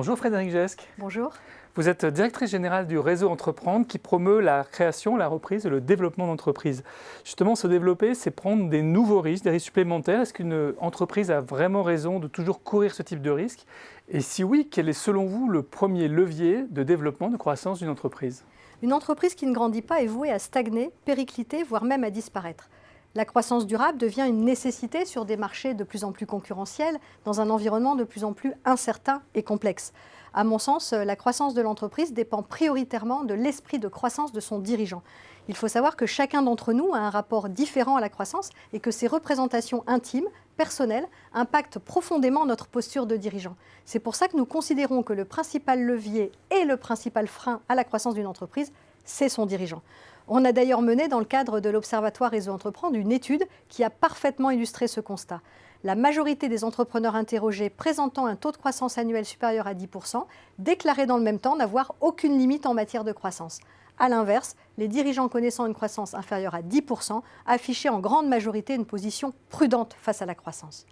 Bonjour Frédéric Gesque. Bonjour. Vous êtes directrice générale du réseau Entreprendre qui promeut la création, la reprise et le développement d'entreprises. Justement, se développer, c'est prendre des nouveaux risques, des risques supplémentaires. Est-ce qu'une entreprise a vraiment raison de toujours courir ce type de risque? Et si oui, quel est selon vous le premier levier de développement, de croissance d'une entreprise? Une entreprise qui ne grandit pas est vouée à stagner, péricliter, voire même à disparaître. La croissance durable devient une nécessité sur des marchés de plus en plus concurrentiels, dans un environnement de plus en plus incertain et complexe. À mon sens, la croissance de l'entreprise dépend prioritairement de l'esprit de croissance de son dirigeant. Il faut savoir que chacun d'entre nous a un rapport différent à la croissance et que ces représentations intimes, personnelles, impactent profondément notre posture de dirigeant. C'est pour ça que nous considérons que le principal levier et le principal frein à la croissance d'une entreprise, c'est son dirigeant. On a d'ailleurs mené dans le cadre de l'Observatoire Réseau Entreprendre une étude qui a parfaitement illustré ce constat. La majorité des entrepreneurs interrogés présentant un taux de croissance annuel supérieur à 10% déclaraient dans le même temps n'avoir aucune limite en matière de croissance. A l'inverse, les dirigeants connaissant une croissance inférieure à 10% affichaient en grande majorité une position prudente face à la croissance.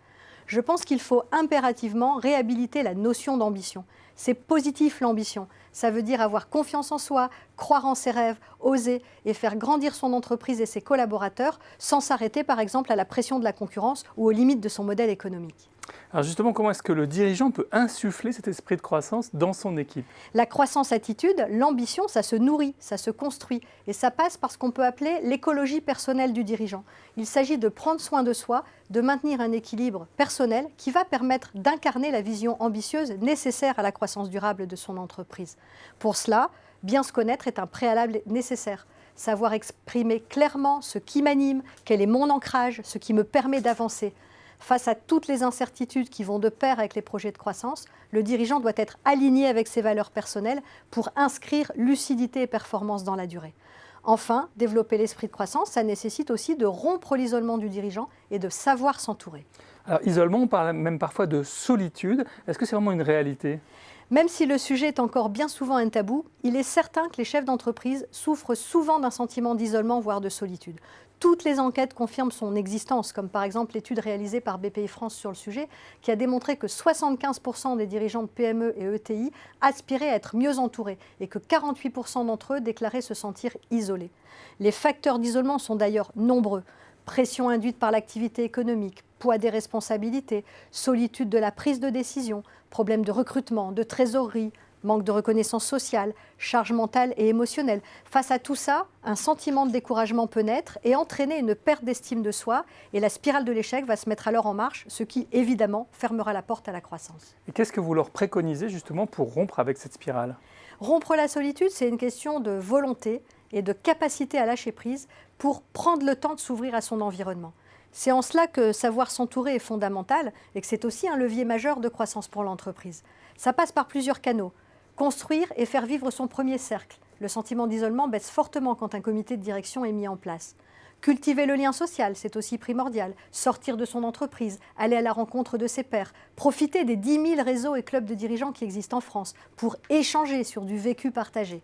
Je pense qu'il faut impérativement réhabiliter la notion d'ambition. C'est positif l'ambition. Ça veut dire avoir confiance en soi, croire en ses rêves, oser et faire grandir son entreprise et ses collaborateurs sans s'arrêter par exemple à la pression de la concurrence ou aux limites de son modèle économique. Alors justement, comment est-ce que le dirigeant peut insuffler cet esprit de croissance dans son équipe? La croissance-attitude, l'ambition, ça se nourrit, ça se construit. Et ça passe par ce qu'on peut appeler l'écologie personnelle du dirigeant. Il s'agit de prendre soin de soi, de maintenir un équilibre personnel qui va permettre d'incarner la vision ambitieuse nécessaire à la croissance durable de son entreprise. Pour cela, bien se connaître est un préalable nécessaire. Savoir exprimer clairement ce qui m'anime, quel est mon ancrage, ce qui me permet d'avancer. Face à toutes les incertitudes qui vont de pair avec les projets de croissance, le dirigeant doit être aligné avec ses valeurs personnelles pour inscrire lucidité et performance dans la durée. Enfin, développer l'esprit de croissance, ça nécessite aussi de rompre l'isolement du dirigeant et de savoir s'entourer. Alors isolement, on parle même parfois de solitude. Est-ce que c'est vraiment une réalité? Même si le sujet est encore bien souvent un tabou, il est certain que les chefs d'entreprise souffrent souvent d'un sentiment d'isolement, voire de solitude. Toutes les enquêtes confirment son existence, comme par exemple l'étude réalisée par BPI France sur le sujet, qui a démontré que 75% des dirigeants de PME et ETI aspiraient à être mieux entourés et que 48% d'entre eux déclaraient se sentir isolés. Les facteurs d'isolement sont d'ailleurs nombreux. Pression induite par l'activité économique, poids des responsabilités, solitude de la prise de décision, problèmes de recrutement, de trésorerie, manque de reconnaissance sociale, charge mentale et émotionnelle. Face à tout ça, un sentiment de découragement peut naître et entraîner une perte d'estime de soi et la spirale de l'échec va se mettre alors en marche, ce qui évidemment fermera la porte à la croissance. Et qu'est-ce que vous leur préconisez justement pour rompre avec cette spirale? Rompre la solitude, c'est une question de volonté et de capacité à lâcher prise pour prendre le temps de s'ouvrir à son environnement. C'est en cela que savoir s'entourer est fondamental et que c'est aussi un levier majeur de croissance pour l'entreprise. Ça passe par plusieurs canaux. Construire et faire vivre son premier cercle. Le sentiment d'isolement baisse fortement quand un comité de direction est mis en place. Cultiver le lien social, c'est aussi primordial. Sortir de son entreprise, aller à la rencontre de ses pairs, profiter des 10 000 réseaux et clubs de dirigeants qui existent en France pour échanger sur du vécu partagé.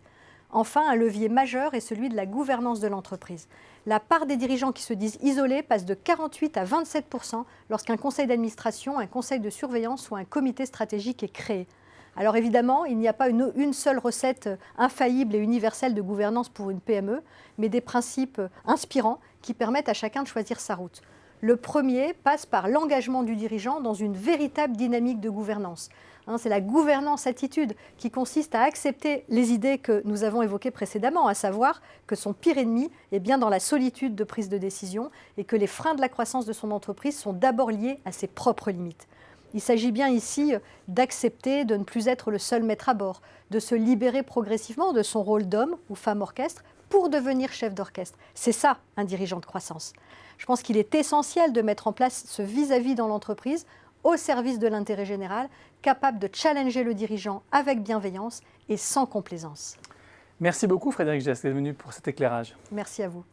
Enfin, un levier majeur est celui de la gouvernance de l'entreprise. La part des dirigeants qui se disent isolés passe de 48 à 27% lorsqu'un conseil d'administration, un conseil de surveillance ou un comité stratégique est créé. Alors évidemment, il n'y a pas une seule recette infaillible et universelle de gouvernance pour une PME, mais des principes inspirants qui permettent à chacun de choisir sa route. Le premier passe par l'engagement du dirigeant dans une véritable dynamique de gouvernance. C'est la gouvernance attitude qui consiste à accepter les idées que nous avons évoquées précédemment, à savoir que son pire ennemi est bien dans la solitude de prise de décision et que les freins de la croissance de son entreprise sont d'abord liés à ses propres limites. Il s'agit bien ici d'accepter de ne plus être le seul maître à bord, de se libérer progressivement de son rôle d'homme ou femme orchestre pour devenir chef d'orchestre. C'est ça, un dirigeant de croissance. Je pense qu'il est essentiel de mettre en place ce vis-à-vis dans l'entreprise au service de l'intérêt général, capable de challenger le dirigeant avec bienveillance et sans complaisance. Merci beaucoup Frédéric Gesque d'être venu pour cet éclairage. Merci à vous.